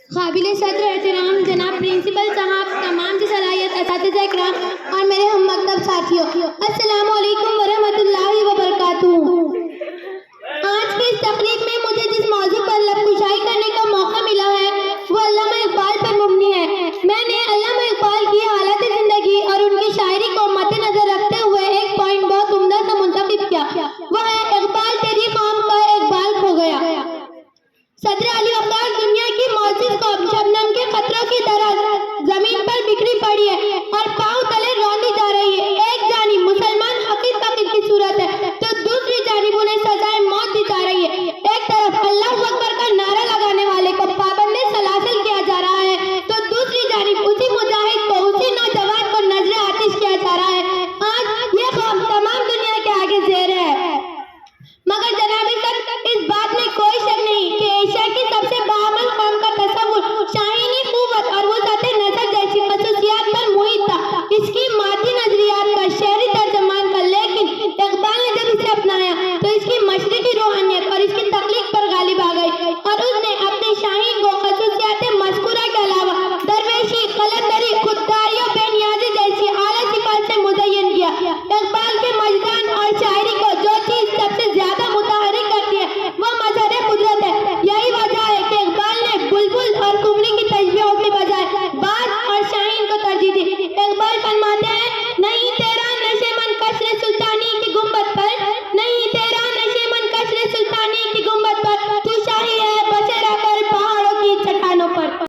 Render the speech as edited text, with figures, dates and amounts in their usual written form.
काबिल सदर एहतराम जनाब प्रिंसिपल साहब, तमाम की सलाहियत असातिज़ा इकराम और मेरे हम मकतब साथियों, अस्सलाम वालेकुम वरहमतुल्लाहि वबरकातुहू। आज की इस तकरीब में मुझे जिस मौजू पर लबकुशाई करने का मौका मिला है वो अल्लामा इकबाल पर मुबनी है। मैंने अल्लामा इकबाल की हालत ज़िंदगी और उनकी शायरी को मद्देनजर रखते हुए एक पॉइंट बहुत उम्दा सा मुंतखब किया, वह है इकबाल तेरी कौम का इकबाल खो गया। सदर अली अब्बास दुनिया की मौजूद कौम शबनम के खतरों की तरह जमीन पर बिखरी पड़ी है और पांव तले रौंदी जा रही है। एक जानिब मुसलमान फकीर फकीर की सूरत है तो दूसरी जानिब उन्हें सजाए मौत दी जा रही है। एक तरफ अल्लाहू अकबर का नारा लगाने वाले को पाबंदे सलासल किया जा रहा है तो दूसरी जानिब उसी मुजाहिद को, उसी नौजवान को नजर आतिश किया जा रहा है। आज ये कौम तमाम दुनिया के आगे जेर है, मगर जनाब इस बात में कोई शक नहीं कि एशिया की सबसे बाअमल कौम का तस्वुर शाहीनी कुव्वत और वुसअत नज़र जैसी खसूसियात पर मुहित था, इसकी मादी नजरियात का, शहरी तर्जमान का। लेकिन इकबाल ने जब इसे अपनाया तो इसकी मशरिकी रूहानियत और इसकी तख्लीक पर गालिब आ गई और उसने अपने शाहीन को खसूसियात मज़कूरा के अलावा दरवेशी, कलंदरी, खुददारी और बेनियाजी जैसी आला सिफात से मुज़य्यन किया। इकबाल के मजदान और शायरी को जो चीज सबसे ज्यादा मुताहरिक करती है वो मजहर कुदरत है। यही वजह है कि इकबाल ने बुलबुल और कुमरी की तशबीहों की बजाय बाज और शाहीन को तरजीह दी। इकबाल फरमाते हैं, नहीं